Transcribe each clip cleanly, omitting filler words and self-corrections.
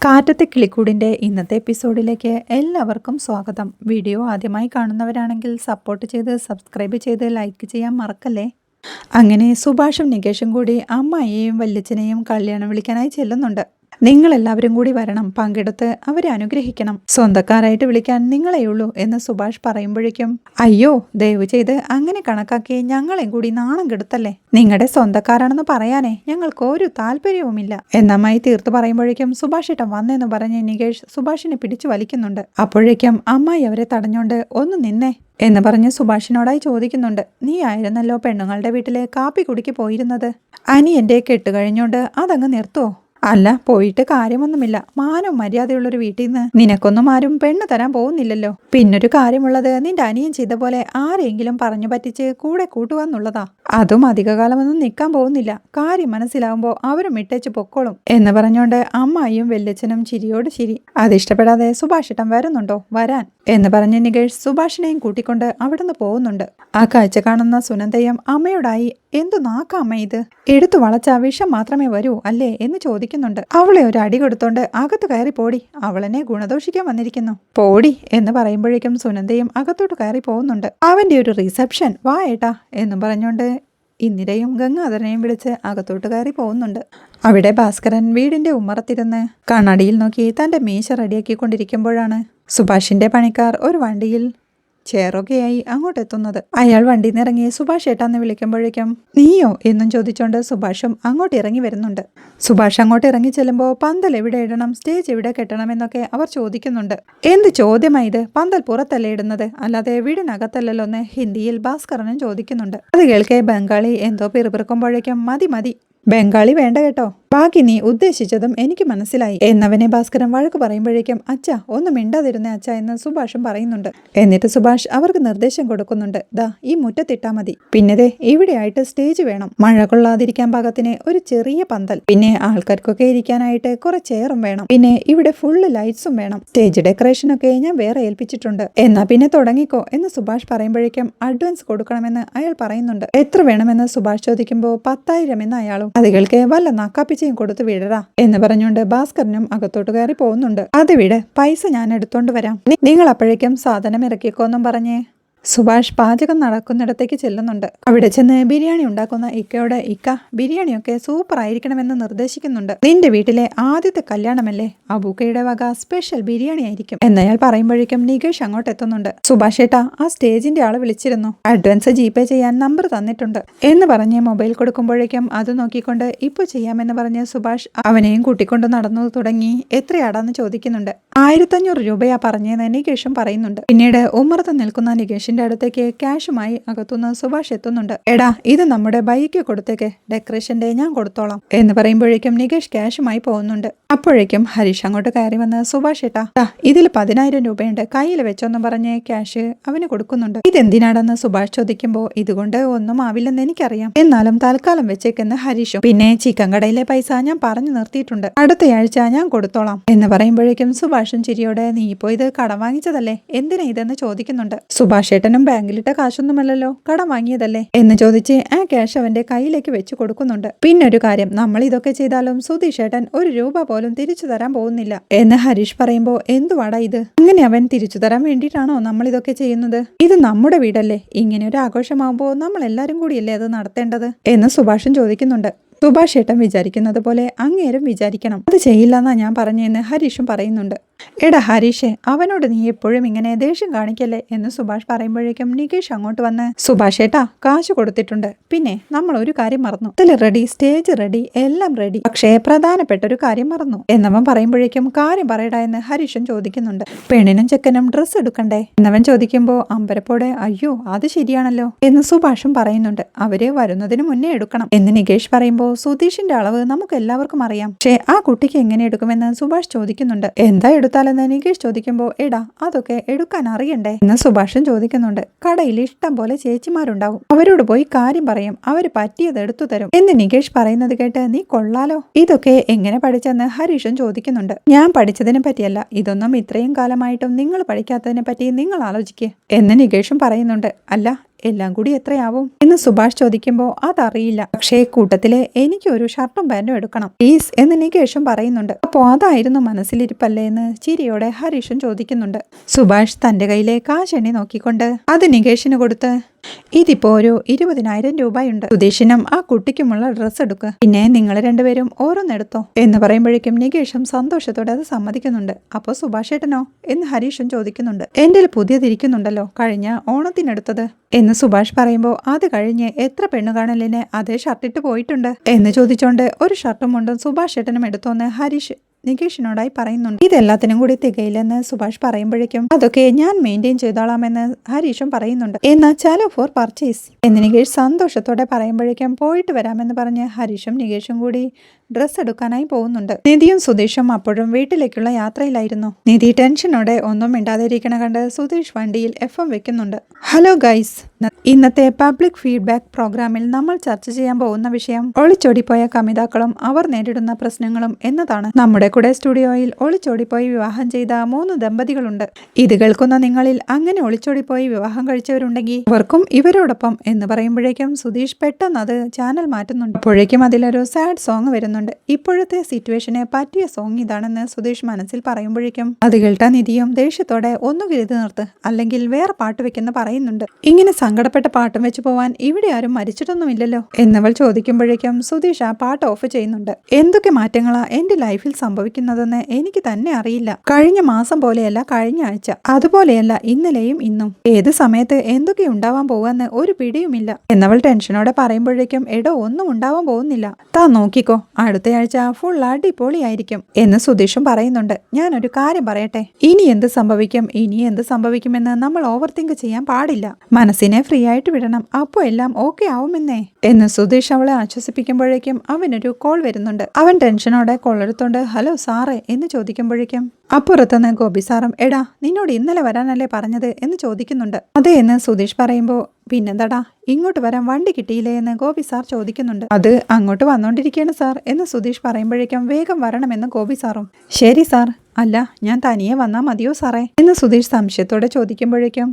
കാറ്റത്തെ കിളിക്കൂടിൻ്റെ ഇന്നത്തെ എപ്പിസോഡിലേക്ക് എല്ലാവർക്കും സ്വാഗതം. വീഡിയോ ആദ്യമായി കാണുന്നവരാണെങ്കിൽ സപ്പോർട്ട് ചെയ്ത് സബ്സ്ക്രൈബ് ചെയ്ത് ലൈക്ക് ചെയ്യാൻ മറക്കല്ലേ. അങ്ങനെ സുഭാഷും നികേഷും കൂടി അമ്മായിയെയും വല്യച്ഛനെയും കല്യാണം വിളിക്കാനായി ചെല്ലുന്നുണ്ട്. നിങ്ങളെല്ലാവരും കൂടി വരണം, പങ്കെടുത്ത് അവരെ അനുഗ്രഹിക്കണം, സ്വന്തക്കാരായിട്ട് വിളിക്കാൻ നിങ്ങളെയുള്ളൂ എന്ന് സുഭാഷ് പറയുമ്പോഴേക്കും അയ്യോ ദയവ് ചെയ്ത് അങ്ങനെ കണക്കാക്കി ഞങ്ങളെയും കൂടി നാണം കെടുത്തല്ലേ, നിങ്ങളുടെ സ്വന്തക്കാരാണെന്ന് പറയാനേ ഞങ്ങൾക്ക് ഒരു താല്പര്യവുമില്ല എന്നമ്മായി തീർത്ത് പറയുമ്പോഴേക്കും സുഭാഷ് ഏട്ടൻ വന്നെന്ന് പറഞ്ഞ് നികേഷ് സുഭാഷിനെ പിടിച്ചു വലിക്കുന്നുണ്ട്. അപ്പോഴേക്കും അമ്മായി അവരെ തടഞ്ഞോണ്ട് ഒന്ന് നിന്നേ എന്ന് പറഞ്ഞ് സുഭാഷിനോടായി ചോദിക്കുന്നുണ്ട്. നീ ആയിരുന്നല്ലോ പെണ്ണുങ്ങളുടെ വീട്ടിലെ കാപ്പി കുടിക്ക് പോയിരുന്നത്, അനിയന്റെ കെട്ടുകഴിഞ്ഞോണ്ട് അതങ്ങ് നിർത്തുവോ? അല്ല, പോയിട്ട് കാര്യമൊന്നുമില്ല. മാനം മര്യാദയുള്ളൊരു വീട്ടിൽ നിന്ന് നിനക്കൊന്നും ആരും പെണ്ണ് തരാൻ പോകുന്നില്ലല്ലോ. പിന്നൊരു കാര്യമുള്ളത്, നിന്റെ അനിയൻ ചെയ്ത പോലെ ആരെങ്കിലും പറഞ്ഞു പറ്റിച്ച് കൂടെ കൂട്ടുവാന്നുള്ളതാ. അതും അധികകാലമൊന്നും നിൽക്കാൻ പോകുന്നില്ല. കാര്യം മനസ്സിലാവുമ്പോൾ അവരും ഇട്ടേച്ച് പൊക്കോളും എന്ന് പറഞ്ഞോണ്ട് അമ്മായിയും വല്യച്ഛനും ചിരിയോട് ചിരി. അതിഷ്ടപ്പെടാതെ സുഭാഷിട്ടം വരുന്നുണ്ടോ? വരാൻ എന്ന് പറഞ്ഞ് നികേഷ് സുഭാഷിനെയും കൂട്ടിക്കൊണ്ട് അവിടുന്ന് പോകുന്നുണ്ട്. ആ കാഴ്ച കാണുന്ന സുനന്ദയും അമ്മയോടായി എന്തു നാക്ക അമ്മ ഇത്, എടുത്തു വളച്ച വിഷം മാത്രമേ വരൂ അല്ലേ എന്ന് ചോദിക്കുന്നുണ്ട്. അവളെ ഒരു അടി കൊടുത്തോണ്ട് അകത്ത് കയറി പോടി, അവളെന്നെ ഗുണദോഷിക്കാൻ വന്നിരിക്കുന്നു, പോടി എന്ന് പറയുമ്പോഴേക്കും സുനന്ദയും അകത്തോട്ട് കയറി പോകുന്നുണ്ട്. അവന്റെ ഒരു റിസപ്ഷൻ വാ ഏട്ടാ എന്നും പറഞ്ഞോണ്ട് ഇന്ദിരയും ഗംഗാധരനെയും വിളിച്ച് അകത്തോട്ട് കയറി പോകുന്നുണ്ട്. അവിടെ ഭാസ്കരൻ വീടിന്റെ ഉമ്മറത്തിരുന്ന് കണ്ണാടിയിൽ നോക്കി തന്റെ മീശ റെഡിയാക്കിക്കൊണ്ടിരിക്കുമ്പോഴാണ് സുഭാഷിന്റെ പണിക്കാർ ഒരു വണ്ടിയിൽ ചേറൊക്കെയായി അങ്ങോട്ടെത്തുന്നത്. അയാൾ വണ്ടിയിൽ നിന്ന് ഇറങ്ങി സുഭാഷ് ഏട്ടാന്ന് വിളിക്കുമ്പോഴേക്കും നീയോ എന്നും ചോദിച്ചോണ്ട് സുഭാഷും അങ്ങോട്ട് ഇറങ്ങി വരുന്നുണ്ട്. സുഭാഷ് അങ്ങോട്ട് ഇറങ്ങി ചെല്ലുമ്പോൾ പന്തൽ എവിടെ ഇടണം, സ്റ്റേജ് എവിടെ കെട്ടണം എന്നൊക്കെ അവർ ചോദിക്കുന്നുണ്ട്. എന്ത് ചോദ്യമായി ഇത്, പന്തൽ പുറത്തല്ലേ ഇടുന്നത്, അല്ലാതെ വീടിനകത്തല്ലല്ലോ എന്ന് ഹിന്ദിയിൽ ഭാസ്കരനും ചോദിക്കുന്നുണ്ട്. അത് കേൾക്കെ ബംഗാളി എന്തോ പിറുപിറുക്കുമ്പോഴേക്കും മതി മതി, ബംഗാളി വേണ്ട കേട്ടോ, ബാക്കി നീ ഉദ്ദേശിച്ചതും എനിക്ക് മനസ്സിലായി എന്നവനെ ഭാസ്കരൻ വഴക്ക് പറയുമ്പോഴേക്കും അച്ഛ ഒന്ന് മിണ്ടാതിരുന്നേ അച്ഛ എന്ന് സുഭാഷും പറയുന്നുണ്ട്. എന്നിട്ട് സുഭാഷ് അവർക്ക് നിർദ്ദേശം കൊടുക്കുന്നുണ്ട്. ദാ ഈ മുറ്റത്തിട്ടാ മതി, പിന്നെതേ ഇവിടെയായിട്ട് സ്റ്റേജ് വേണം, മഴ കൊള്ളാതിരിക്കാൻ പാകത്തിന് ഒരു ചെറിയ പന്തൽ, പിന്നെ ആൾക്കാർക്കൊക്കെ ഇരിക്കാനായിട്ട് കുറെ ചെയറും വേണം, പിന്നെ ഇവിടെ ഫുള്ള് ലൈറ്റ്സും വേണം, സ്റ്റേജ് ഡെക്കറേഷനൊക്കെ ഞാൻ വേറെ ഏൽപ്പിച്ചിട്ടുണ്ട്, എന്നാ പിന്നെ തുടങ്ങിക്കോ എന്ന് സുഭാഷ് പറയുമ്പോഴേക്കും അഡ്വാൻസ് കൊടുക്കണമെന്ന് അയാൾ പറയുന്നുണ്ട്. എത്ര വേണമെന്ന് സുഭാഷ് ചോദിക്കുമ്പോൾ 10,000 എന്ന് അയാളും. അതുകൾക്ക് വല്ല നക്കാപ്പിച്ചും കൊടുത്തു വിടറാ എന്ന് പറഞ്ഞുകൊണ്ട് ഭാസ്കരനും അകത്തോട്ട് കയറി പോകുന്നുണ്ട്. അത് വിട്, പൈസ ഞാൻ എടുത്തോണ്ട് വരാം, നിങ്ങൾ അപ്പോഴേക്കും സാധനം ഇറക്കിക്കോന്നും പറഞ്ഞേ സുഭാഷ് പാചകം നടക്കുന്നിടത്തേക്ക് ചെല്ലുന്നുണ്ട്. അവിടെ ചെന്ന് ബിരിയാണി ഉണ്ടാക്കുന്ന ഇക്കയോട് ഇക്ക ബിരിയാണിയൊക്കെ സൂപ്പർ ആയിരിക്കണമെന്ന് നിർദ്ദേശിക്കുന്നുണ്ട്. നിന്റെ വീട്ടിലെ ആദ്യത്തെ കല്യാണമല്ലേ, അബൂക്കയുടെ വക സ്പെഷ്യൽ ബിരിയാണി ആയിരിക്കും എന്നയാൾ പറയുമ്പോഴേക്കും നികേഷ് അങ്ങോട്ട് എത്തുന്നുണ്ട്. സുഭാഷ് ഏട്ടാ ആ സ്റ്റേജിന്റെ ആള് വിളിച്ചിരുന്നു, അഡ്വാൻസ് ജിപേ ചെയ്യാൻ നമ്പർ തന്നിട്ടുണ്ട് എന്ന് പറഞ്ഞ് മൊബൈൽ കൊടുക്കുമ്പോഴേക്കും അത് നോക്കിക്കൊണ്ട് ഇപ്പൊ ചെയ്യാമെന്ന് പറഞ്ഞ് സുഭാഷ് അവനെയും കൂട്ടിക്കൊണ്ട് നടന്നു തുടങ്ങി. എത്രയാടാന്ന് ചോദിക്കുന്നുണ്ട്. 1,500 രൂപയാ പറഞ്ഞെന്ന് നികേഷും പറയുന്നുണ്ട്. പിന്നീട് ഉമ്മറത്ത് നിൽക്കുന്ന നികേഷ് അടുത്തേക്ക് ക്യാഷുമായി അകത്തുനിന്ന് സുഭാഷ് എത്തുന്നുണ്ട്. എടാ ഇത് നമ്മുടെ ബൈക്ക് കൊടുത്തേക്ക്, ഡെക്കറേഷന്റെ ഞാൻ കൊടുത്തോളാം എന്ന് പറയുമ്പോഴേക്കും നികേഷ് ക്യാഷുമായി പോകുന്നുണ്ട്. അപ്പോഴേക്കും ഹരീഷ് അങ്ങോട്ട് കയറി വന്ന് സുഭാഷ് ഏട്ടാ ഇതിൽ 10,000 രൂപയുണ്ട്, കയ്യിൽ വെച്ചോന്ന് പറഞ്ഞ് ക്യാഷ് അവന് കൊടുക്കുന്നുണ്ട്. ഇതെന്തിനാടെന്ന് സുഭാഷ് ചോദിക്കുമ്പോൾ ഇതുകൊണ്ട് ഒന്നും ആവില്ലെന്ന് എനിക്കറിയാം, എന്നാലും തൽക്കാലം വെച്ചേക്കെന്ന് ഹരീഷും. പിന്നെ ചിക്കൻ കടയിലെ പൈസ ഞാൻ പറഞ്ഞു നിർത്തിയിട്ടുണ്ട്, അടുത്തയാഴ്ച ഞാൻ കൊടുത്തോളാം എന്ന് പറയുമ്പോഴേക്കും സുഭാഷും ചിരിയോടെ നീ ഇപ്പോ ഇത് കടം വാങ്ങിച്ചതല്ലേ, എന്തിനാ ഇതെന്ന് ചോദിക്കുന്നുണ്ട്. സുഭാഷ് ഏട്ടനും ബാങ്കിലിട്ട കാശൊന്നുമല്ലല്ലോ, കടം വാങ്ങിയതല്ലേ എന്ന് ചോദിച്ച് ആ ക്യാഷ് അവന്റെ കയ്യിലേക്ക് വെച്ച് കൊടുക്കുന്നുണ്ട്. പിന്നൊരു കാര്യം, നമ്മൾ ഇതൊക്കെ ചെയ്താലും സുധീഷ് ഏട്ടൻ 1 രൂപ പോലും തിരിച്ചു തരാൻ പോകുന്നില്ല എന്ന് ഹരീഷ് പറയുമ്പോ എന്തുവാടാ ഇത്, അങ്ങനെ അവൻ തിരിച്ചു തരാൻ വേണ്ടിയിട്ടാണോ നമ്മൾ ഇതൊക്കെ ചെയ്യുന്നത്, ഇത് നമ്മുടെ വീടല്ലേ, ഇങ്ങനെ ഒരു ആഘോഷമാകുമ്പോ നമ്മൾ എല്ലാരും കൂടിയല്ലേ അത് നടത്തേണ്ടത് എന്ന് സുഭാഷും ചോദിക്കുന്നുണ്ട്. സുഭാഷ് ഏട്ടൻ വിചാരിക്കുന്നത് പോലെ അങ്ങേരും വിചാരിക്കണം, അത് ചെയ്യില്ലെന്നാ ഞാൻ പറഞ്ഞെന്ന് ഹരീഷും പറയുന്നുണ്ട്. എടാ ഹരീഷെ, അവനോട് നീ എപ്പോഴും ഇങ്ങനെ ദേഷ്യം കാണിക്കല്ലേ എന്ന് സുഭാഷ് പറയുമ്പോഴേക്കും നികേഷ് അങ്ങോട്ട് വന്ന് സുഭാഷ് ഏട്ടാ കാശ് കൊടുത്തിട്ടുണ്ട്, പിന്നെ നമ്മൾ ഒരു കാര്യം മറന്നു, ഇതിൽ റെഡി, സ്റ്റേജ് റെഡി, എല്ലാം റെഡി, പക്ഷേ പ്രധാനപ്പെട്ട ഒരു കാര്യം മറന്നു എന്നവൻ പറയുമ്പോഴേക്കും കാര്യം പറയടാ എന്ന് ഹരീഷും ചോദിക്കുന്നുണ്ട്. പെണ്ണിനും ചെക്കനും ഡ്രസ്സ് എടുക്കണ്ടേ എന്നവൻ ചോദിക്കുമ്പോൾ അമ്പരപ്പോടെ അയ്യോ അത് ശരിയാണല്ലോ എന്ന് സുഭാഷും പറയുന്നുണ്ട്. അവര് വരുന്നതിന് മുന്നേ എടുക്കണം എന്ന് നികേഷ് പറയുമ്പോൾ സുധീഷിന്റെ അളവ് നമുക്ക് എല്ലാവർക്കും അറിയാം, പക്ഷേ ആ കുട്ടിക്ക് എങ്ങനെ എടുക്കുമെന്ന് സുഭാഷ് ചോദിക്കുന്നുണ്ട്. എന്താ എടുത്താലെന്ന് നികേഷ് ചോദിക്കുമ്പോൾ എടാ അതൊക്കെ എടുക്കാൻ അറിയണ്ടേ എന്ന് സുഭാഷും ചോദിക്കുന്നുണ്ട്. കടയിൽ ഇഷ്ടം പോലെ ചേച്ചിമാരുണ്ടാവും, അവരോട് പോയി കാര്യം പറയും, അവര് പറ്റിയത് എടുത്തു തരും എന്ന് നികേഷ് പറയുന്നത് കേട്ട് നീ കൊള്ളാലോ, ഇതൊക്കെ എങ്ങനെ പഠിച്ചെന്ന് ഹരീഷും ചോദിക്കുന്നുണ്ട്. ഞാൻ പഠിച്ചതിനെ പറ്റിയല്ല, ഇതൊന്നും ഇത്രയും കാലമായിട്ടും നിങ്ങൾ പഠിക്കാത്തതിനെ പറ്റി നിങ്ങൾ ആലോചിക്കേ എന്ന് നികേഷും പറയുന്നുണ്ട്. അല്ല എല്ലാം കൂടി എത്രയാവും എന്ന് സുഭാഷ് ചോദിക്കുമ്പോൾ അതറിയില്ല, പക്ഷേ കൂട്ടത്തിലെ എനിക്കൊരു ഷർട്ടും പാന്റും എടുക്കണം പ്ലീസ് എന്ന് നികേഷും പറയുന്നുണ്ട്. അപ്പോൾ അതായിരുന്നു മനസ്സിലിരിപ്പല്ലേ എന്ന് ചിരിയോടെ ഹരീഷും ചോദിക്കുന്നുണ്ട്. സുഭാഷ് തന്റെ കയ്യിലെ കാശെണ്ണി നോക്കിക്കൊണ്ട് അത് നികേഷിന് കൊടുത്ത് ഇതിപ്പോ ഒരു 20,000 രൂപയുണ്ട്. സുധീഷിനും ആ കുട്ടിക്കുമുള്ള ഡ്രസ്സ് എടുക്കുക, പിന്നെ നിങ്ങൾ രണ്ടുപേരും ഓരോന്നെടുത്തോ എന്ന് പറയുമ്പോഴേക്കും നികേഷും സന്തോഷത്തോടെ അത് സമ്മതിക്കുന്നുണ്ട്. അപ്പോൾ സുഭാഷ് ഏട്ടനോ എന്ന് ഹരീഷും ചോദിക്കുന്നുണ്ട്. എന്റെ പുതിയതിരിക്കുന്നുണ്ടല്ലോ, കഴിഞ്ഞ ഓണത്തിനെടുത്തത് എന്ന് സുഭാഷ് പറയുമ്പോൾ അത് കഴിഞ്ഞ് എത്ര പെണ്ണുകാണലിന് അതേ ഷർട്ടിട്ട് പോയിട്ടുണ്ട് എന്ന് ചോദിച്ചോണ്ട് ഒരു ഷർട്ടും മുണ്ടും സുഭാഷ് ഏട്ടനും എടുത്തോന്ന് ഹരീഷ് നികേഷിനോടായി പറയുന്നുണ്ട്. ഇതെല്ലാത്തിനും കൂടി തികയില്ലെന്ന് സുഭാഷ് പറയുമ്പോഴേക്കും അതൊക്കെ ഞാൻ മെയിൻറ്റെയിൻ ചെയ്തോളാമെന്ന് ഹരീഷും പറയുന്നുണ്ട്. എന്നാൽ ചാലോ ഫോർ പർച്ചേസ് എന്ന് നികേഷ് സന്തോഷത്തോടെ പറയുമ്പോഴേക്കും പോയിട്ട് വരാമെന്ന് പറഞ്ഞ് ഹരീഷും നികേഷും കൂടി ഡ്രസ്സ് എടുക്കാനായി പോകുന്നുണ്ട്. നിധിയും സുധീഷും അപ്പോഴും വീട്ടിലേക്കുള്ള യാത്രയിലായിരുന്നു. നിധി ടെൻഷനോടെ ഒന്നും മിണ്ടാതിരിക്കണ കണ്ട് സുധീഷ് വണ്ടിയിൽ FM വെക്കുന്നുണ്ട്. ഹലോ ഗൈസ്, ഇന്നത്തെ പബ്ലിക് ഫീഡ്ബാക്ക് പ്രോഗ്രാമിൽ നമ്മൾ ചർച്ച ചെയ്യാൻ പോകുന്ന വിഷയം ഒളിച്ചോടിപ്പോയ കമിതാക്കളും അവർ നേരിടുന്ന പ്രശ്നങ്ങളും എന്നതാണ്. നമ്മുടെ കൂടെ സ്റ്റുഡിയോയിൽ ഒളിച്ചോടിപ്പോയി വിവാഹം ചെയ്ത 3 ദമ്പതികളുണ്ട്. ഇത് കേൾക്കുന്ന നിങ്ങളിൽ അങ്ങനെ ഒളിച്ചോടിപ്പോയി വിവാഹം കഴിച്ചവരുണ്ടെങ്കിൽ അവർക്കും ഇവരോടൊപ്പം എന്ന് പറയുമ്പോഴേക്കും സുധീഷ് പെട്ടെന്ന് അത് ചാനൽ മാറ്റുന്നുണ്ട്. അപ്പോഴേക്കും അതിലൊരു സാഡ് സോങ് വരുന്നുണ്ട്. ഇപ്പോഴത്തെ സിറ്റുവേഷന് പറ്റിയ സോങ് ഇതാണെന്ന് സുധീഷ് മനസ്സിൽ പറയുമ്പോഴേക്കും അത് കേട്ട നിധിയും ദേഷ്യത്തോടെ ഒന്ന് കരുതി നിർത്ത്, അല്ലെങ്കിൽ വേറെ പാട്ട് വെക്കുന്ന പറയുന്നുണ്ട്. ഇങ്ങനെ സങ്കടപ്പെട്ട പാട്ടും വെച്ച് പോവാൻ ഇവിടെ ആരും മരിച്ചിട്ടൊന്നുമില്ലല്ലോ എന്നവൾ ചോദിക്കുമ്പോഴേക്കും സുധീഷ് ആ പാട്ട് ഓഫ് ചെയ്യുന്നുണ്ട്. എന്തൊക്കെ മാറ്റങ്ങളാ എന്റെ ലൈഫിൽ സംഭവിക്കുന്നതെന്ന് എനിക്ക് തന്നെ അറിയില്ല. കഴിഞ്ഞ മാസം പോലെയല്ല കഴിഞ്ഞ ആഴ്ച, അതുപോലെയല്ല ഇന്നലെയും ഇന്നും. ഏത് സമയത്ത് എന്തൊക്കെ ഉണ്ടാവാൻ പോവാന്ന് ഒരു പിടിയുമില്ല എന്നവൾ ടെൻഷനോടെ പറയുമ്പോഴേക്കും എടോ ഒന്നും ഉണ്ടാവാൻ പോകുന്നില്ല, താ നോക്കിക്കോ, അടുത്തയാഴ്ച ഫുൾ അടിപൊളിയായിരിക്കും എന്ന് സുധീഷും പറയുന്നുണ്ട്. ഞാനൊരു കാര്യം പറയട്ടെ, ഇനി എന്ത് സംഭവിക്കുമെന്ന് നമ്മൾ ഓവർ തിങ്ക് ചെയ്യാൻ പാടില്ല. മനസ്സിനെ ഫ്രീ ആയിട്ട് വിടണം, അപ്പോ എല്ലാം ഓക്കെ ആവുമെന്നേ എന്ന് സുധീഷ് അവളെ ആശ്വസിപ്പിക്കുമ്പോഴേക്കും അവനൊരു കോൾ വരുന്നുണ്ട്. അവൻ ടെൻഷനോടെ കോൾ എടുത്തോണ്ട് ഹലോ സാറേ എന്ന് ചോദിക്കുമ്പോഴേക്കും അപ്പുറത്തുനിന്ന് ഗോപി സാറും എടാ നിന്നോട് ഇന്നലെ വരാനല്ലേ പറഞ്ഞത് എന്ന് ചോദിക്കുന്നുണ്ട്. അതെ എന്ന് സുധീഷ് പറയുമ്പോൾ പിന്നെന്താടാ ഇങ്ങോട്ട് വരാൻ വണ്ടി കിട്ടിയില്ലേ എന്ന് ഗോപി സാർ ചോദിക്കുന്നുണ്ട്. അത് അങ്ങോട്ട് വന്നോണ്ടിരിക്കുകയാണ് സാർ എന്ന് സുധീഷ് പറയുമ്പോഴേക്കും വേഗം വരണമെന്ന് ഗോപി സാറും ശരി സാർ, അല്ല ഞാൻ തനിയെ വന്നാൽ മതിയോ സാറേ എന്ന് സുധീഷ് സംശയത്തോടെ ചോദിക്കുമ്പോഴേക്കും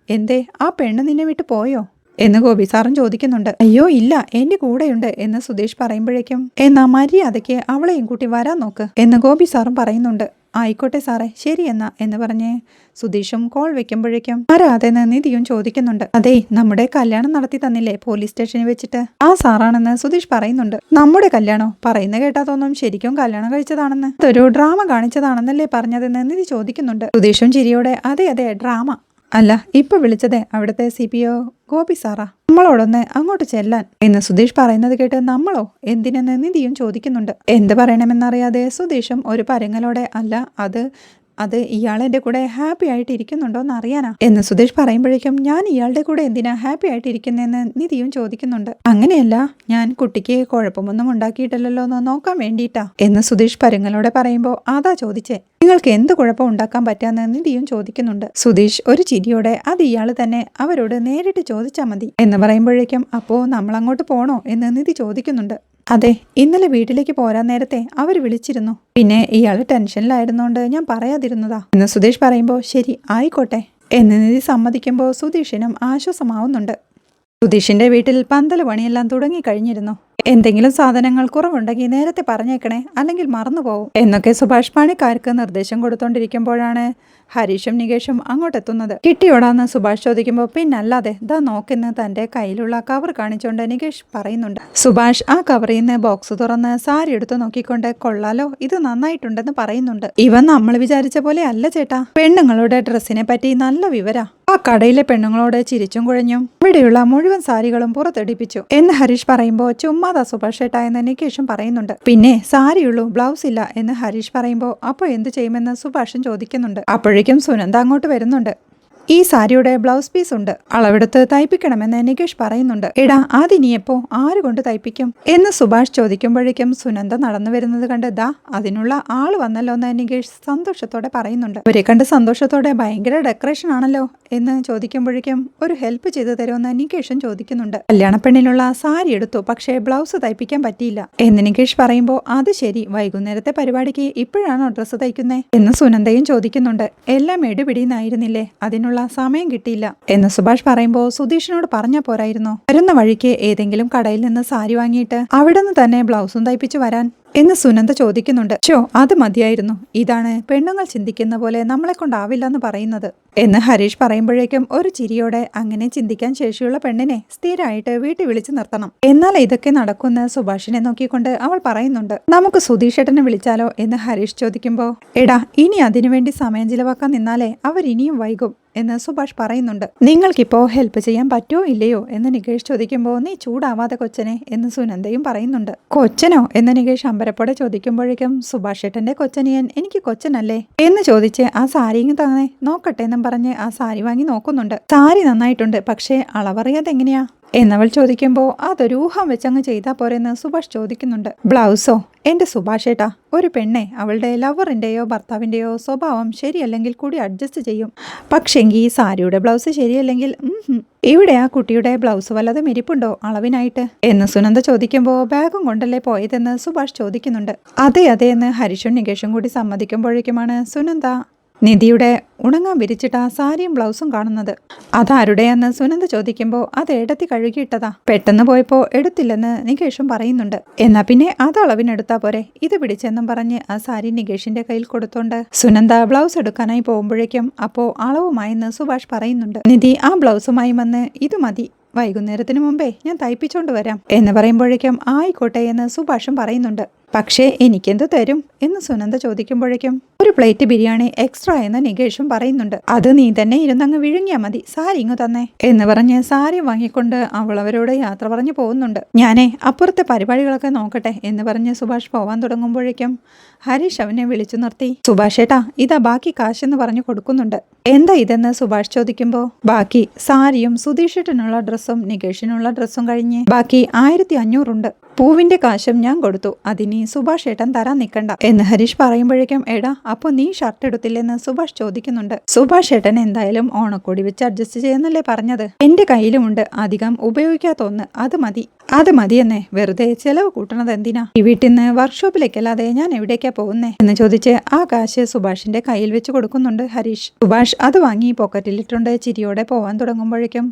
എന്തേ ആ പെണ്ണ് നിന്നെ വിട്ട് പോയോ എന്ന് ഗോപി സാറും ചോദിക്കുന്നുണ്ട്. അയ്യോ ഇല്ല, എന്റെ കൂടെയുണ്ട് എന്ന് സുധീഷ് പറയുമ്പോഴേക്കും എന്നാ മര്യാദയ്ക്ക് അവളെയും കൂട്ടി വരാൻ നോക്ക് എന്ന് ഗോപി സാറും പറയുന്നുണ്ട്. ആയിക്കോട്ടെ സാറേ ശരി എന്ന് പറഞ്ഞ് സുധീഷും കോൾ വെക്കുമ്പോഴേക്കും ആരാതെന്ന് നിധിയും ചോദിക്കുന്നുണ്ട്. അതെ, നമ്മുടെ കല്യാണം നടത്തി തന്നില്ലേ പോലീസ് സ്റ്റേഷനിൽ വെച്ചിട്ട്, ആ സാറാണെന്ന് സുധീഷ് പറയുന്നുണ്ട്. നമ്മുടെ കല്യാണോ? പറയുന്ന കേട്ടാ തോന്നും ശരിക്കും കല്യാണം കഴിച്ചതാണെന്ന്. അതൊരു ഡ്രാമ കാണിച്ചതാണെന്നല്ലേ പറഞ്ഞതെന്ന് നിധി ചോദിക്കുന്നുണ്ട്. സുധീഷും ചിരിയോടെ അതെ അതെ ഡ്രാമ. അല്ല ഇപ്പൊ വിളിച്ചതേ അവിടുത്തെ CPO ഗോപി സാറാ, നമ്മളോടൊന്ന് അങ്ങോട്ട് ചെല്ലാൻ എന്ന് സുധീഷ് പറയുന്നത് കേട്ട് നമ്മളോ എന്തിനെന്ന് നിധിയും ചോദിക്കുന്നുണ്ട്. എന്ത് പറയണമെന്നറിയാതെ സുധീഷും ഒരു പരങ്ങലോടെ അല്ല അത് ഇയാൾ എൻ്റെ കൂടെ ഹാപ്പി ആയിട്ട് ഇരിക്കുന്നുണ്ടോ എന്ന് അറിയാനാ എന്ന് സുധീഷ് പറയുമ്പോഴേക്കും ഞാൻ ഇയാളുടെ കൂടെ എന്തിനാ ഹാപ്പി ആയിട്ട് ഇരിക്കുന്നതെന്ന് നിധിയും ചോദിക്കുന്നുണ്ട്. അങ്ങനെയല്ല, ഞാൻ കുട്ടിക്ക് കുഴപ്പമൊന്നും ഉണ്ടാക്കിയിട്ടില്ലല്ലോ എന്ന് നോക്കാൻ വേണ്ടിയിട്ടാ എന്ന് സുധീഷ് പരങ്ങലോടെ പറയുമ്പോൾ അതാ ചോദിച്ചേ, നിങ്ങൾക്ക് എന്ത് കുഴപ്പം ഉണ്ടാക്കാൻ പറ്റാന്ന് നിധിയും ചോദിക്കുന്നുണ്ട്. സുധീഷ് ഒരു ചിരിയോടെ അത് ഇയാൾ തന്നെ അവരോട് നേരിട്ട് ചോദിച്ചാൽ മതി എന്ന് പറയുമ്പോഴേക്കും അപ്പോ നമ്മൾ അങ്ങോട്ട് പോണോ എന്ന് നിധി ചോദിക്കുന്നുണ്ട്. അതെ, ഇന്നലെ വീട്ടിലേക്ക് പോരാൻ നേരത്തെ അവർ വിളിച്ചിരുന്നു, പിന്നെ ഇയാൾ ടെൻഷനിലായിരുന്നോണ്ട് ഞാൻ പറയാതിരുന്നതാ എന്ന് സുധീഷ് പറയുമ്പോൾ ശരി ആയിക്കോട്ടെ എന്ന് നിധി സമ്മതിക്കുമ്പോൾ സുധീഷിനും ആശ്വാസമാവുന്നുണ്ട്. സുധീഷിന്റെ വീട്ടിൽ പന്തൽ പണിയെല്ലാം തുടങ്ങിക്കഴിഞ്ഞിരുന്നു. എന്തെങ്കിലും സാധനങ്ങൾ കുറവുണ്ടെങ്കിൽ നേരത്തെ പറഞ്ഞേക്കണേ, അല്ലെങ്കിൽ മറന്നുപോകും എന്നൊക്കെ സുഭാഷ് പണിക്കാർക്ക് നിർദ്ദേശം കൊടുത്തോണ്ടിരിക്കുമ്പോഴാണ് ഹരീഷും നികേഷും അങ്ങോട്ടെത്തുന്നത്. കിട്ടിയോടാന്ന് സുഭാഷ് ചോദിക്കുമ്പോൾ പിന്നല്ലാതെ ദാ നോക്കിന്ന് തന്റെ കയ്യിലുള്ള കവർ കാണിച്ചുകൊണ്ട് നികേഷ് പറയുന്നുണ്ട്. സുഭാഷ് ആ കവറിൽ നിന്ന് ബോക്സ് തുറന്ന് സാരി എടുത്ത് നോക്കിക്കൊണ്ട് കൊള്ളാലോ, ഇത് നന്നായിട്ടുണ്ടെന്ന് പറയുന്നുണ്ട്. ഇവ നമ്മൾ വിചാരിച്ച പോലെ അല്ല ചേട്ടാ, പെണ്ണുങ്ങളുടെ ഡ്രസ്സിനെ പറ്റി നല്ല വിവരാ. ആ കടയിലെ പെണ്ണുങ്ങളോട് ചിരിച്ചും കുഴഞ്ഞും ഇവിടെയുള്ള മുഴുവൻ സാരികളും പുറത്തെടിപ്പിച്ചു എന്ന് ഹരീഷ് പറയുമ്പോൾ ചുമ്മാതാ സുഭാഷ് ചേട്ടാ എന്ന് നികേഷും പറയുന്നുണ്ട്. പിന്നെ സാരിയുള്ളൂ ബ്ലൗസ് ഇല്ല എന്ന് ഹരീഷ് പറയുമ്പോൾ അപ്പോൾ എന്ത് ചെയ്യുമെന്ന് സുഭാഷും ചോദിക്കുന്നുണ്ട്. അപ്പോഴേക്കും സുനന്ദ അങ്ങോട്ട് വരുന്നുണ്ട്. ഈ സാരിയുടെ ബ്ലൗസ് പീസ് ഉണ്ട്, അളവെടുത്ത് തയ്പ്പിക്കണമെന്ന് നികേഷ് പറയുന്നുണ്ട്. എടാ അതിനി എപ്പോ ആര് കൊണ്ട് തയ്പ്പിക്കും എന്ന് സുഭാഷ് ചോദിക്കുമ്പോഴേക്കും സുനന്ദ നടന്നു വരുന്നത് കണ്ട് ദാ അതിനുള്ള ആള് വന്നല്ലോ എന്ന് നികേഷ് സന്തോഷത്തോടെ പറയുന്നുണ്ട്. അവരെ കണ്ട് സന്തോഷത്തോടെ ഭയങ്കര ഡെക്കറേഷൻ ആണല്ലോ എന്ന് ചോദിക്കുമ്പോഴേക്കും ഒരു ഹെൽപ്പ് ചെയ്തു തരുമെന്ന് നികേഷും ചോദിക്കുന്നുണ്ട്. കല്യാണപ്പെണ്ണിനുള്ള സാരി എടുത്തു, പക്ഷേ ബ്ലൗസ് തയ്പ്പിക്കാൻ പറ്റിയില്ല എന്ന് നികേഷ് പറയുമ്പോൾ അത് ശരി, വൈകുന്നേരത്തെ പരിപാടിക്ക് ഇപ്പോഴാണോ ഡ്രസ്സ് തയ്ക്കുന്നേ എന്ന് സുനന്ദയും ചോദിക്കുന്നുണ്ട്. എല്ലാം എടുപിടിയെന്നായിരുന്നില്ലേ, അതിനുള്ള ചിന്തിക്കാനുള്ള സമയം കിട്ടിയില്ല എന്ന് സുഭാഷ് പറയുമ്പോൾ സുധീഷിനോട് പറഞ്ഞാൽ പോരായിരുന്നോ? വരുന്ന വഴിക്ക് ഏതെങ്കിലും കടയിൽ നിന്ന് സാരി വാങ്ങിയിട്ട് അവിടെ നിന്ന് തന്നെ ബ്ലൗസും തയ്പ്പിച്ചു വരാൻ എന്ന് സുനന്ദ ചോദിക്കുന്നുണ്ട്. അത് മതിയായിരുന്നു. ഇതാണ് പെണ്ണുങ്ങൾ ചിന്തിക്കുന്ന പോലെ നമ്മളെ കൊണ്ടാവില്ലെന്ന് പറയുന്നത് എന്ന് ഹരീഷ് പറയുമ്പോഴേക്കും ഒരു ചിരിയോടെ അങ്ങനെ ചിന്തിക്കാൻ ശേഷിയുള്ള പെണ്ണിനെ സ്ഥിരമായിട്ട് വീട്ടിൽ വിളിച്ചു നിർത്തണം. എന്നാൽ ഇതൊക്കെ നടക്കുന്ന സുഭാഷിനെ നോക്കിക്കൊണ്ട് അവൾ പറയുന്നുണ്ട്. നമുക്ക് സുധീഷേട്ടനെ വിളിച്ചാലോ എന്ന് ഹരീഷ് ചോദിക്കുമ്പോൾ എടാ ഇനി അതിനുവേണ്ടി സമയം ചിലവാക്കാൻ നിന്നാലേ അവരിനിയും വൈകും എന്ന് സുഭാഷ് പറയുന്നുണ്ട്. നിങ്ങൾക്കിപ്പോ ഹെൽപ്പ് ചെയ്യാൻ പറ്റുമോ ഇല്ലയോ എന്ന് നികേഷ് ചോദിക്കുമ്പോൾ നീ ചൂടാവാതെ കൊച്ചനെ എന്ന് സുനന്ദയും പറയുന്നുണ്ട്. കൊച്ചനോ എന്ന് നികേഷ് അമ്പരപ്പോടെ ചോദിക്കുമ്പോഴേക്കും സുഭാഷ് ഏട്ടന്റെ കൊച്ചനിയൻ എനിക്ക് കൊച്ചനല്ലേ എന്ന് ചോദിച്ച് ആ സാരി തന്നെ നോക്കട്ടെ എന്നും പറഞ്ഞ് ആ സാരി വാങ്ങി നോക്കുന്നുണ്ട്. സാരി നന്നായിട്ടുണ്ട്, പക്ഷേ അളവറിയാതെ എങ്ങനെയാ എന്നവൾ ചോദിക്കുമ്പോൾ അതൊരു ഊഹം വെച്ചങ്ങ് ചെയ്താൽ പോരെന്ന് സുഭാഷ് ചോദിക്കുന്നുണ്ട്. ബ്ലൗസോ? എന്റെ സുഭാഷ് ഏട്ടാ, ഒരു പെണ്ണെ അവളുടെ ലവറിന്റെയോ ഭർത്താവിന്റെയോ സ്വഭാവം ശരിയല്ലെങ്കിൽ കൂടി അഡ്ജസ്റ്റ് ചെയ്യും. പക്ഷെങ്കിൽ ഈ സാരിയുടെ ബ്ലൗസ് ശരിയല്ലെങ്കിൽ ഇവിടെ ആ കുട്ടിയുടെ ബ്ലൗസ് വല്ലതും ഇരിപ്പുണ്ടോ അളവിനായിട്ട് എന്ന് സുനന്ദ ചോദിക്കുമ്പോൾ ബാഗും കൊണ്ടല്ലേ പോയതെന്ന് സുഭാഷ് ചോദിക്കുന്നുണ്ട്. അതെ അതെ എന്ന് ഹരീഷും നികേഷും കൂടി സമ്മതിക്കുമ്പോഴേക്കുമാണ് സുനന്ദ നിധിയുടെ ഉണങ്ങാൻ വിരിച്ചിട്ട് ആ സാരിയും ബ്ലൗസും കാണുന്നത്. അതാരുടെയെന്ന് സുനന്ദ ചോദിക്കുമ്പോൾ അത് എടുത്തി കഴുകിയിട്ടതാ. പെട്ടെന്ന് പോയപ്പോൾ എടുത്തില്ലെന്ന് നികേഷും പറയുന്നുണ്ട്. എന്നാ പിന്നെ അത് അളവിനെടുത്താ പോരെ, ഇത് പിടിച്ചെന്നും പറഞ്ഞ് ആ സാരി നികേഷിന്റെ കയ്യിൽ കൊടുത്തോണ്ട് സുനന്ദ ബ്ലൗസ് എടുക്കാനായി പോകുമ്പോഴേക്കും അപ്പോ അളവുമായെന്ന് സുഭാഷ് പറയുന്നുണ്ട്. നിധി ആ ബ്ലൗസുമായി വന്ന് ഇത് മതി, വൈകുന്നേരത്തിന് മുമ്പേ ഞാൻ തയ്പ്പിച്ചോണ്ട് വരാം എന്ന് പറയുമ്പോഴേക്കും ആയിക്കോട്ടെ എന്ന് സുഭാഷും പറയുന്നുണ്ട്. പക്ഷേ എനിക്കെന്ത് തരും എന്ന് സുനന്ദ ചോദിക്കുമ്പോഴേക്കും ഒരു പ്ലേറ്റ് ബിരിയാണി എക്സ്ട്രാ എന്ന് നികേഷും പറയുന്നുണ്ട്. അത് നീ തന്നെ ഇരുന്നങ്ങ് വിഴുങ്ങിയാ മതി, സാരി ഇങ്ങു തന്നെ എന്ന് പറഞ്ഞ് സാരി വാങ്ങിക്കൊണ്ട് അവൾ അവരോട് യാത്ര പറഞ്ഞു പോകുന്നുണ്ട്. ഞാനേ അപ്പുറത്തെ പരിപാടികളൊക്കെ നോക്കട്ടെ എന്ന് പറഞ്ഞ് സുഭാഷ് പോവാൻ തുടങ്ങുമ്പോഴേക്കും ഹരീഷ് അവനെ വിളിച്ചു നിർത്തി. സുഭാഷ് ഏട്ടാ, ഇതാ ബാക്കി കാശെന്ന് പറഞ്ഞു കൊടുക്കുന്നുണ്ട്. എന്താ ഇതെന്ന് സുഭാഷ് ചോദിക്കുമ്പോൾ ബാക്കി സാരിയും സുധീഷേട്ടനുള്ള ഡ്രസ്സും നികേഷിനുള്ള ഡ്രസ്സും കഴിഞ്ഞ് ബാക്കി 1500 ഉണ്ട്. പൂവിന്റെ കാശും ഞാൻ കൊടുത്തു, അതിനി സുഭാഷ് ഏട്ടൻ തരാൻ നിൽക്കണ്ട എന്ന് ഹരീഷ് പറയുമ്പോഴേക്കും എടാ അപ്പോൾ നീ ഷർട്ട് എടുത്തില്ലെന്ന് സുഭാഷ് ചോദിക്കുന്നുണ്ട്. സുഭാഷ് ഏട്ടൻ എന്തായാലും ഓണക്കോടി വെച്ച് അഡ്ജസ്റ്റ് ചെയ്യുന്നല്ലേ പറഞ്ഞത്, എന്റെ കയ്യിലുമുണ്ട് അധികം ഉപയോഗിക്കാത്ത ഒന്ന്, അത് മതിയെന്നേ, വെറുതെ ചെലവ് കൂട്ടണത് എന്തിനാ? ഈ വീട്ടിൽ നിന്ന് വർക്ക്ഷോപ്പിലേക്കല്ലാതെ ഞാൻ എവിടേക്കാ പോകുന്നേ എന്ന് ചോദിച്ച് ആ കാശ് സുഭാഷിന്റെ കയ്യിൽ വെച്ച് കൊടുക്കുന്നുണ്ട് ഹരീഷ്. സുഭാഷ് അത് വാങ്ങി പോക്കറ്റിലിട്ടുണ്ട് ചിരിയോടെ പോവാൻ തുടങ്ങുമ്പോഴേക്കും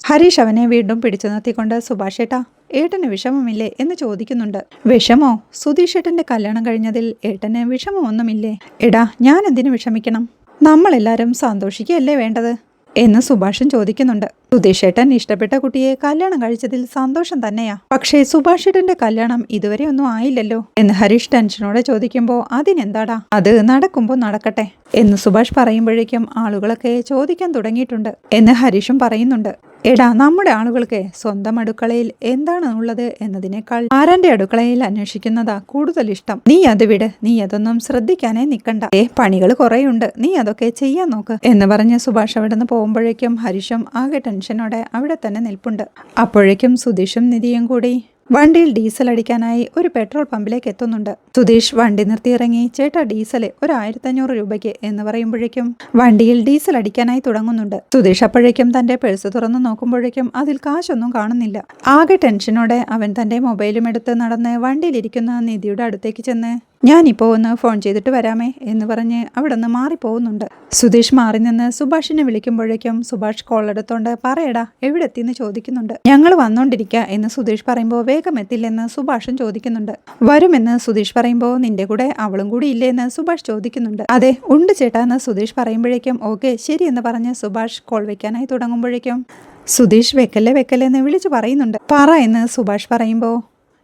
ഹരീഷ് അവനെ വീണ്ടും പിടിച്ചു നിർത്തിക്കൊണ്ട് സുഭാഷ് ഏട്ടാ, ഏട്ടന് വിഷമമില്ലേ എന്ന് ചോദിക്കുന്നുണ്ട്. വിഷമോ? സുധീഷ് ഏട്ടന്റെ കല്യാണം കഴിഞ്ഞതിൽ ഏട്ടന് വിഷമമൊന്നുമില്ലേ? എടാ ഞാൻ എന്തിനു വിഷമിക്കണം, നമ്മളെല്ലാരും സന്തോഷിക്കുകയല്ലേ വേണ്ടത് എന്ന് സുഭാഷും ചോദിക്കുന്നുണ്ട്. സുധീഷ് ഏട്ടൻ ഇഷ്ടപ്പെട്ട കുട്ടിയെ കല്യാണം കഴിച്ചതിൽ സന്തോഷം തന്നെയാ, പക്ഷേ സുഭാഷ് ഏട്ടന്റെ കല്യാണം ഇതുവരെ ഒന്നും ആയില്ലല്ലോ എന്ന് ഹരീഷ് ടെൻഷനോടെ ചോദിക്കുമ്പോൾ അതിനെന്താടാ, അത് നടക്കുമ്പോൾ നടക്കട്ടെ എന്ന് സുഭാഷ് പറയുമ്പോഴേക്കും ആളുകളൊക്കെ ചോദിക്കാൻ തുടങ്ങിയിട്ടുണ്ട് എന്ന് ഹരീഷും പറയുന്നുണ്ട്. എടാ നമ്മുടെ ആളുകൾക്ക് സ്വന്തം അടുക്കളയിൽ എന്താണ് ഉള്ളത് എന്നതിനേക്കാൾ ആരാന്റെ അടുക്കളയിൽ അന്വേഷിക്കുന്നതാ കൂടുതൽ ഇഷ്ടം. നീ അത് വിട്, നീ അതൊന്നും ശ്രദ്ധിക്കാനേ നിക്കണ്ട, പണികൾ കുറേയുണ്ട്, നീ അതൊക്കെ ചെയ്യാൻ നോക്ക് എന്ന് പറഞ്ഞ് സുഭാഷ് അവിടെ നിന്ന് പോകുമ്പോഴേക്കും ഹരീഷും ആകെ ടെൻഷനോടെ അവിടെ തന്നെ നിൽപ്പുണ്ട്. അപ്പോഴേക്കും സുധീഷും നിധിയും കൂടി വണ്ടിയിൽ ഡീസൽ അടിക്കാനായി ഒരു പെട്രോൾ പമ്പിലേക്ക് എത്തുന്നുണ്ട്. സുധീഷ് വണ്ടി നിർത്തി ഇറങ്ങി ചേട്ടാ ഡീസല് ഒരു 1500 രൂപയ്ക്ക് എന്ന് പറയുമ്പോഴേക്കും വണ്ടിയിൽ ഡീസൽ അടിക്കാനായി തുടങ്ങുന്നുണ്ട്. സുധീഷ് അപ്പോഴേക്കും തന്റെ പേഴ്സ് തുറന്നു നോക്കുമ്പോഴേക്കും അതിൽ കാശൊന്നും കാണുന്നില്ല. ആകെ ടെൻഷനോടെ അവൻ തന്റെ മൊബൈലും എടുത്ത് നടന്ന് വണ്ടിയിലിരിക്കുന്ന നിധിയുടെ അടുത്തേക്ക് ചെന്ന് ഞാനിപ്പോൾ ഒന്ന് ഫോൺ ചെയ്തിട്ട് വരാമേ എന്ന് പറഞ്ഞ് അവിടെ നിന്ന് മാറിപ്പോകുന്നുണ്ട്. സുധീഷ് മാറി നിന്ന് സുഭാഷിനെ വിളിക്കുമ്പോഴേക്കും സുഭാഷ് കോൾ എടുത്തോണ്ട് പറയടാ എവിടെ എത്തിയെന്ന് ചോദിക്കുന്നുണ്ട്. ഞങ്ങൾ വന്നോണ്ടിരിക്കുക എന്ന് സുധീഷ് പറയുമ്പോൾ വേഗം എത്തില്ലെന്ന് സുഭാഷും ചോദിക്കുന്നുണ്ട്. വരുമെന്ന് സുധീഷ് പറയുമ്പോൾ നിന്റെ കൂടെ അവളും കൂടി ഇല്ലേ എന്ന് സുഭാഷ് ചോദിക്കുന്നുണ്ട്. അതെ ഉണ്ട് ചേട്ടാ എന്ന് സുധീഷ് പറയുമ്പോഴേക്കും ഓക്കെ ശരി എന്ന് പറഞ്ഞ് സുഭാഷ് കോൾ വെക്കാനായി തുടങ്ങുമ്പോഴേക്കും സുധീഷ് വെക്കല്ലേ എന്ന് വിളിച്ചു പറയുന്നുണ്ട്. പറ എന്ന് സുഭാഷ് പറയുമ്പോൾ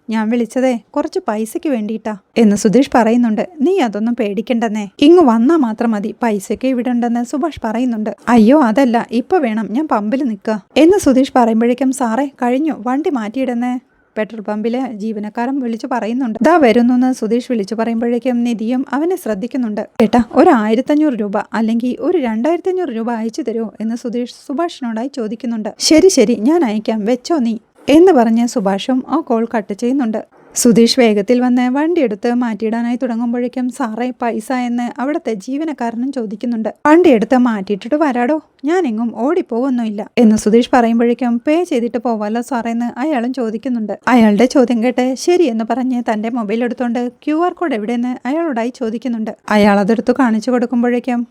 ഞാൻ വിളിച്ചതേ കുറച്ച് പൈസയ്ക്ക് വേണ്ടിയിട്ടാ എന്ന് സുധീഷ് പറയുന്നുണ്ട്. നീ അതൊന്നും പേടിക്കണ്ടെന്നേ, ഇങ്ങ് വന്നാൽ മാത്രം മതി, പൈസയ്ക്ക് ഇവിടെ ഉണ്ടെന്ന് സുഭാഷ് പറയുന്നുണ്ട്. അയ്യോ അതല്ല, ഇപ്പൊ വേണം, ഞാൻ പമ്പിൽ നിൽക്കുക എന്ന് സുധീഷ് പറയുമ്പോഴേക്കും സാറേ കഴിഞ്ഞു, വണ്ടി മാറ്റിയിടുന്നേ പെട്രോൾ പമ്പിലെ ജീവനക്കാരൻ വിളിച്ചു പറയുന്നുണ്ട്. ദാ വരുന്നു സുധീഷ് വിളിച്ചു പറയുമ്പോഴേക്കും നിധിയും അവനെ ശ്രദ്ധിക്കുന്നുണ്ട്. ഏട്ടാ ഒരു 1500 രൂപ അല്ലെങ്കിൽ ഒരു 2500 രൂപ അയച്ചു തരുമോ എന്ന് സുധീഷ് സുഭാഷിനോടായി ചോദിക്കുന്നുണ്ട്. ശരി ഞാൻ അയക്കാം, വെച്ചോ നീ എന്ന് പറഞ്ഞ് സുഭാഷും ആ കോൾ കട്ട് ചെയ്യുന്നുണ്ട്. സുധീഷ് വേഗത്തിൽ വന്ന് വണ്ടി എടുത്ത് മാറ്റിയിടാനായി തുടങ്ങുമ്പോഴേക്കും സാറേ പൈസ എന്ന് അവിടുത്തെ ജീവനക്കാരനും ചോദിക്കുന്നുണ്ട്. വണ്ടി എടുത്ത് മാറ്റിയിട്ടിട്ട് വരാടോ, ഞാനെങ്ങും ഓടിപ്പോവൊന്നുമില്ല എന്ന് സുധീഷ് പറയുമ്പോഴേക്കും പേ ചെയ്തിട്ട് പോവാലോ സാറേന്ന് അയാളും ചോദിക്കുന്നുണ്ട്. അയാളുടെ ചോദ്യം കേട്ട് ശരി എന്ന് പറഞ്ഞ് തന്റെ മൊബൈൽ എടുത്തോണ്ട് QR കോഡ് എവിടെയെന്ന് അയാളോടായി ചോദിക്കുന്നുണ്ട്. അയാൾ അതെടുത്ത് കാണിച്ചു കൊടുക്കുമ്പോഴേക്കും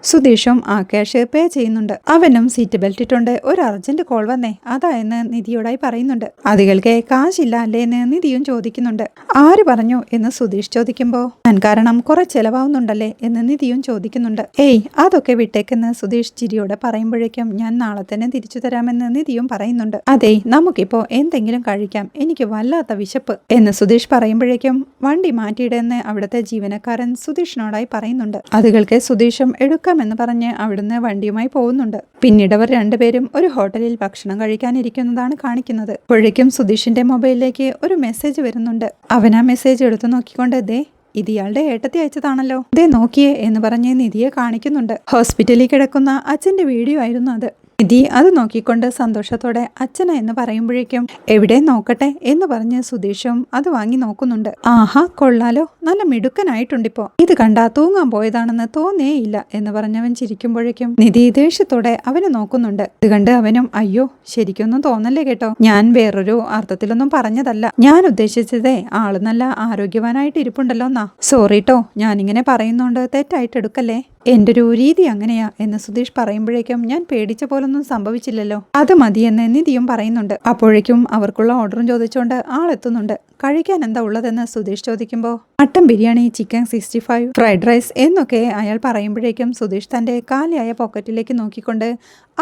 സുധീഷും ആ ക്യാഷ് പേ ചെയ്യുന്നുണ്ട്. അവനും സീറ്റ് ബെൽറ്റ് ഇട്ടുണ്ട്. ഒരു അർജന്റ് കോൾ വന്നേ, അതാ എന്ന് നിധിയോടായി പറയുന്നുണ്ട്. അത് കേൾക്കെ കാശില്ല അല്ലേ എന്ന് നിധിയും ചോദിക്കുന്നുണ്ട്. ആര് പറഞ്ഞു എന്ന് സുധീഷ് ചോദിക്കുമ്പോ ഞാൻ കാരണം കുറെ ചെലവാവുന്നുണ്ടല്ലേ എന്ന് നിധിയും ചോദിക്കുന്നുണ്ട്. ഏയ് അതൊക്കെ വിട്ടേക്കെന്ന് സുധീഷ് ചിരിയോടെ പറയുമ്പോഴേക്കും ഞാൻ നാളെ തന്നെ തിരിച്ചു തരാമെന്ന് നിധിയും പറയുന്നുണ്ട്. അതെ, നമുക്കിപ്പോ എന്തെങ്കിലും കഴിക്കാം, എനിക്ക് വല്ലാത്ത വിശപ്പ് എന്ന് സുധീഷ് പറയുമ്പോഴേക്കും വണ്ടി മാറ്റിയിടെന്ന് അവിടുത്തെ ജീവനക്കാരൻ സുധീഷിനോടായി പറയുന്നുണ്ട്. അത് കേൾക്കെ സുധീഷും എടുക്കാമെന്ന് പറഞ്ഞ് അവിടുന്ന് വണ്ടിയുമായി പോകുന്നുണ്ട്. പിന്നീട് അവർ രണ്ടുപേരും ഒരു ഹോട്ടലിൽ ഭക്ഷണം കഴിക്കാനിരിക്കുന്നതാണ് കാണിക്കുന്നത്. അപ്പോഴേക്കും സുധീഷിന്റെ മൊബൈലിലേക്ക് ഒരു മെസ്സേജ് വരുന്നുണ്ട്. അവൻ ആ മെസ്സേജ് എടുത്തു നോക്കിക്കൊണ്ട് ദേ ഇത് ഇയാളുടെ ഏട്ടത്തി അയച്ചതാണല്ലോ, ദേ നോക്കിയേ എന്ന് പറഞ്ഞ് നിധിയെ കാണിക്കുന്നുണ്ട്. ഹോസ്പിറ്റലിൽ കിടക്കുന്ന അച്ഛന്റെ വീഡിയോ ആയിരുന്നു അത്. നിധി അത് നോക്കിക്കൊണ്ട് സന്തോഷത്തോടെ അച്ഛന എന്ന് പറയുമ്പോഴേക്കും എവിടെ നോക്കട്ടെ എന്ന് പറഞ്ഞ് സുധീഷും അത് വാങ്ങി നോക്കുന്നുണ്ട്. ആഹാ കൊള്ളാലോ, നല്ല മിടുക്കനായിട്ടുണ്ടിപ്പോ, ഇത് കണ്ടാ തൂങ്ങാൻ പോയതാണെന്ന് തോന്നേയില്ല എന്ന് പറഞ്ഞവൻ ചിരിക്കുമ്പോഴേക്കും നിധി ദേഷ്യത്തോടെ അവനെ നോക്കുന്നുണ്ട്. ഇത് കണ്ട് അവനും അയ്യോ ശരിക്കൊന്നും തോന്നല്ലേ കേട്ടോ, ഞാൻ വേറൊരു അർത്ഥത്തിലൊന്നും പറഞ്ഞതല്ല, ഞാൻ ഉദ്ദേശിച്ചതേ ആള് നല്ല ആരോഗ്യവാനായിട്ട് ഇരിപ്പുണ്ടല്ലോ എന്നാ. സോറിട്ടോ, ഞാനിങ്ങനെ പറയുന്നോണ്ട് തെറ്റായിട്ട് എടുക്കല്ലേ, എന്റെ ഒരു രീതി അങ്ങനെയാ എന്ന് സുധീഷ് പറയുമ്പോഴേക്കും ഞാൻ പേടിച്ച പോലൊന്നും സംഭവിച്ചില്ലല്ലോ, അത് മതിയെന്ന് നിധിയും പറയുന്നുണ്ട്. അപ്പോഴേക്കും അവർക്കുള്ള ഓർഡറും ചോദിച്ചുകൊണ്ട് ആളെത്തുന്നുണ്ട്. കഴിക്കാൻ എന്താ ഉള്ളതെന്ന് സുധീഷ് ചോദിക്കുമ്പോൾ mutton biryani, chicken 65, fried rice എന്നൊക്കെ അയാൾ പറയുമ്പോഴേക്കും സുധീഷ് തന്റെ കാലിയായ പോക്കറ്റിലേക്ക് നോക്കിക്കൊണ്ട്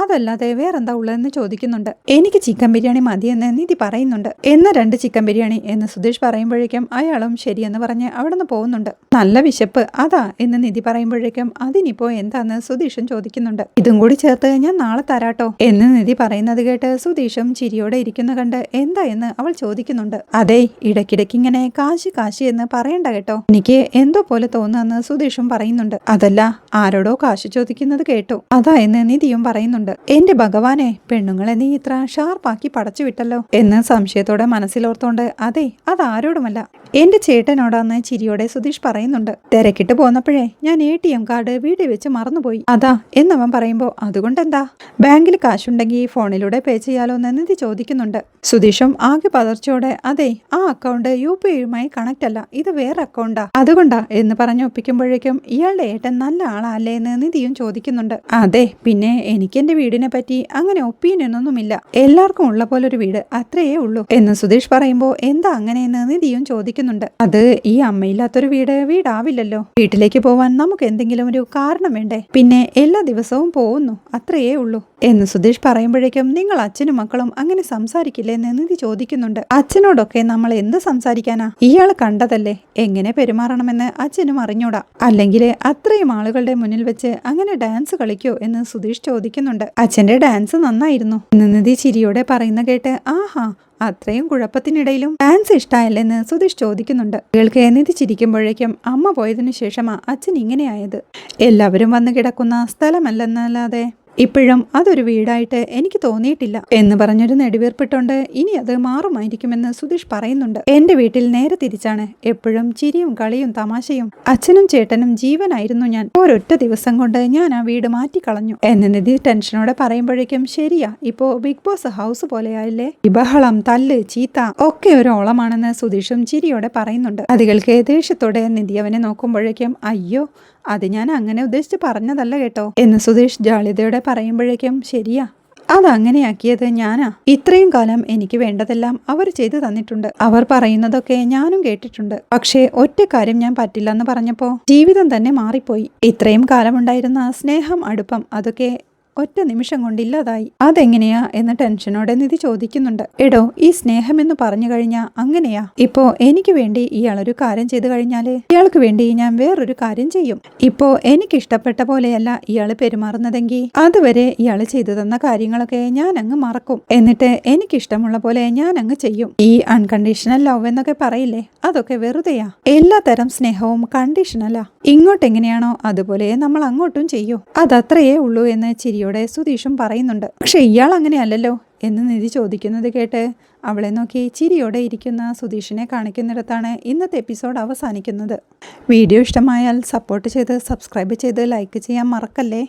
അതല്ലാതെ വേറെന്താ ഉള്ളതെന്ന് ചോദിക്കുന്നുണ്ട്. എനിക്ക് ചിക്കൻ ബിരിയാണി മതിയെന്ന് നിധി പറയുന്നുണ്ട്. എന്ന 2 ചിക്കൻ ബിരിയാണി എന്ന് സുധീഷ് പറയുമ്പോഴേക്കും അയാളും ശരിയെന്ന് പറഞ്ഞ് അവിടെ നിന്ന് പോകുന്നുണ്ട്. നല്ല വിശപ്പ് അതാ എന്ന് നിധി പറയുമ്പോഴേക്കും അതിനിപ്പോ എന്താന്ന് സുധീഷും ചോദിക്കുന്നുണ്ട്. ഇതും കൂടി ചേർത്ത് ഞാൻ നാളെ തരാട്ടോ എന്ന് നിധി പറയുന്നത് കേട്ട് സുധീഷും ചിരിയോടെ ഇരിക്കുന്ന കണ്ട് എന്താ എന്ന് അവൾ ചോദിക്കുന്നുണ്ട്. അതെ, ഇടയ്ക്കിടയ്ക്ക് ഇങ്ങനെ കാശി കാശി എന്ന് പറയണ്ട കേട്ടോ, എനിക്ക് എന്തോ പോലെ തോന്നുന്നു സുധീഷും പറയുന്നുണ്ട്. അതല്ല, ആരോടോ കാശ് ചോദിക്കുന്നത് കേട്ടോ, അതാ എന്ന് നിധിയും പറയുന്നുണ്ട്. എന്റെ ഭഗവാനെ, പെണ്ണുങ്ങളെ നീ ഇത്ര ഷാർപ്പാക്കി പടച്ചു വിട്ടല്ലോ എന്ന് സംശയത്തോടെ മനസ്സിലോർത്തോണ്ട് അതെ അതാരോടുമല്ല എന്റെ ചേട്ടനോടാന്ന് ചിരിയോടെ സുധീഷ് പറയുന്നുണ്ട്. തിരക്കിട്ട് പോന്നപ്പോഴേ ഞാൻ ATM കാർഡ് വീട്ടിൽ വെച്ച് മറന്നുപോയി, അതാ എന്നവൻ പറയുമ്പോ അതുകൊണ്ടെന്താ, ബാങ്കിൽ കാശുണ്ടെങ്കിൽ ഫോണിലൂടെ പേ ചെയ്യാലോ എന്ന് നിധി ചോദിക്കുന്നുണ്ട്. സുധീഷും ആകെ പതർച്ചയോടെ അതെ ആ അക്കൗണ്ട് UPI കണക്ട് അല്ല, ഇത് വേറെ അക്കൗണ്ടാ, അതുകൊണ്ടാ എന്ന് പറഞ്ഞ് ഒപ്പിക്കുമ്പോഴേക്കും ഇയാളുടെ ഏട്ടൻ നല്ല ആളല്ലേ എന്ന് നിധിയും ചോദിക്കുന്നുണ്ട്. അതെ, പിന്നെ എനിക്ക് എന്റെ വീടിനെ പറ്റി അങ്ങനെ ഒപ്പീനിയനൊന്നുമില്ല, എല്ലാവർക്കും ഉള്ള പോലെ ഒരു വീട് അത്രയേ ഉള്ളൂ എന്ന് സുധീഷ് പറയുമ്പോ എന്താ അങ്ങനെയെന്ന് നിധിയും ചോദിക്കുന്നുണ്ട്. അത് ഈ അമ്മയില്ലാത്തൊരു വീടാവില്ലല്ലോ, വീട്ടിലേക്ക് പോവാൻ നമുക്ക് എന്തെങ്കിലും ഒരു കാരണം വേണ്ടേ, പിന്നെ എല്ലാ ദിവസവും പോകുന്നു അത്രയേ ഉള്ളൂ എന്ന് സുധീഷ് പറയുമ്പോഴേക്കും നിങ്ങൾ അച്ഛനും മക്കളും അങ്ങനെ സംസാരിക്കില്ലേ എന്ന് നിധി ചോദിക്കുന്നുണ്ട്. അച്ഛനോടൊക്കെ നമ്മൾ എന്ത് സംസാരിക്കാനാ, ഇയാൾ കണ്ടതല്ലേ, എങ്ങനെ പെരുമാറണമെന്ന് അച്ഛനും അറിഞ്ഞൂടാ, അല്ലെങ്കിൽ അത്രയും ആളുകളുടെ മുന്നിൽ വെച്ച് അങ്ങനെ ഡാൻസ് കളിക്കോ എന്ന് സുധീഷ് ചോദിക്കുന്നുണ്ട്. അച്ഛന്റെ ഡാൻസ് നന്നായിരുന്നു എന്ന് നിധി ചിരിയോടെ പറയുന്ന കേട്ട് ആഹാ അത്രയും കുഴപ്പത്തിനിടയിലും ഡാൻസ് ഇഷ്ടായല്ലെന്ന് സുധീഷ് ചോദിക്കുന്നുണ്ട്. കുട്ടികൾക്ക് നിധി ചിരിക്കുമ്പോഴേക്കും അമ്മ പോയതിനു ശേഷമാ അച്ഛൻ ഇങ്ങനെയായത്, എല്ലാവരും വന്നു കിടക്കുന്ന സ്ഥലമല്ലെന്നല്ലാതെ ഇപ്പോഴും അതൊരു വീടായിട്ട് എനിക്ക് തോന്നിയിട്ടില്ല എന്ന് പറഞ്ഞൊരു നെടുവീർപ്പിട്ടുണ്ട്. ഇനി അത് മാറുമായിരിക്കുമെന്ന് സുധീഷ് പറയുന്നുണ്ട്. എന്റെ വീട്ടിൽ നേരെ തിരിച്ചാണ്, എപ്പോഴും ചിരിയും കളിയും തമാശയും, അച്ഛനും ചേട്ടനും ജീവനായിരുന്നു ഞാൻ, ഒരൊറ്റ ദിവസം കൊണ്ട് ഞാൻ ആ വീട് മാറ്റിക്കളഞ്ഞു എന്ന് നിധി ടെൻഷനോടെ പറയുമ്പോഴേക്കും ശരിയാ, ഇപ്പോ ബിഗ് ബോസ് ഹൗസ് പോലെയായില്ലേ, ബഹളം തല്ല് ചീത്ത ഒക്കെ ഒരു ഓളമാണെന്ന് സുധീഷും ചിരിയോടെ പറയുന്നുണ്ട്. അതുകൾക്ക് ദേഷ്യത്തോടെ നിധി അവനെ നോക്കുമ്പോഴേക്കും അയ്യോ അത് ഞാൻ അങ്ങനെ ഉദ്ദേശിച്ച് പറഞ്ഞതല്ല കേട്ടോ എന്ന് സുധീഷ് ജാളിതയോടെ പറയുമ്പോഴേക്കും ശരിയാ, അതങ്ങനെയാക്കിയത് ഞാനാ, ഇത്രയും കാലം എനിക്ക് വേണ്ടതെല്ലാം അവർ ചെയ്തു തന്നിട്ടുണ്ട്, അവർ പറയുന്നതൊക്കെ ഞാനും കേട്ടിട്ടുണ്ട്, പക്ഷേ ഒറ്റ കാര്യം ഞാൻ പറ്റില്ലെന്ന് പറഞ്ഞപ്പോ ജീവിതം തന്നെ മാറിപ്പോയി, ഇത്രയും കാലമുണ്ടായിരുന്ന സ്നേഹം അടുപ്പം അതൊക്കെ ഒറ്റ നിമിഷം കൊണ്ടില്ലാതായി, അതെങ്ങനെയാ എന്ന് ടെൻഷനോടെ നിധി ചോദിക്കുന്നുണ്ട്. എടോ ഈ സ്നേഹം എന്ന് പറഞ്ഞു കഴിഞ്ഞാ അങ്ങനെയാ, ഇപ്പോ എനിക്ക് വേണ്ടി ഇയാളൊരു കാര്യം ചെയ്തു കഴിഞ്ഞാല് ഇയാൾക്ക് വേണ്ടി ഞാൻ വേറൊരു കാര്യം ചെയ്യും, ഇപ്പോ എനിക്ക് ഇഷ്ടപ്പെട്ട പോലെയല്ല ഇയാള് പെരുമാറുന്നതെങ്കിൽ അതുവരെ ഇയാള് ചെയ്തു തന്ന കാര്യങ്ങളൊക്കെ ഞാൻ അങ്ങ് മറക്കും, എന്നിട്ട് എനിക്കിഷ്ടമുള്ള പോലെ ഞാൻ അങ്ങ് ചെയ്യും. ഈ അൺകണ്ടീഷണൽ ലവ് എന്നൊക്കെ പറയില്ലേ, അതൊക്കെ വെറുതെയാ, എല്ലാ തരം സ്നേഹവും കണ്ടീഷണലാ, ഇങ്ങോട്ടെങ്ങനെയാണോ അതുപോലെ നമ്മൾ അങ്ങോട്ടും ചെയ്യൂ, അതത്രയേ ഉള്ളൂ എന്ന് ചിരിയോടെ സുധീഷും പറയുന്നുണ്ട്. പക്ഷെ ഇയാൾ അങ്ങനെയല്ലല്ലോ എന്ന് നിധി ചോദിക്കുന്നത് കേട്ട് അവളെ നോക്കി ചിരിയോടെ ഇരിക്കുന്ന സുധീഷിനെ കാണിക്കുന്നിടത്താണ് ഇന്നത്തെ എപ്പിസോഡ് അവസാനിക്കുന്നത്. വീഡിയോ ഇഷ്ടമായാൽ സപ്പോർട്ട് ചെയ്ത് സബ്സ്ക്രൈബ് ചെയ്ത് ലൈക്ക് ചെയ്യാൻ മറക്കല്ലേ.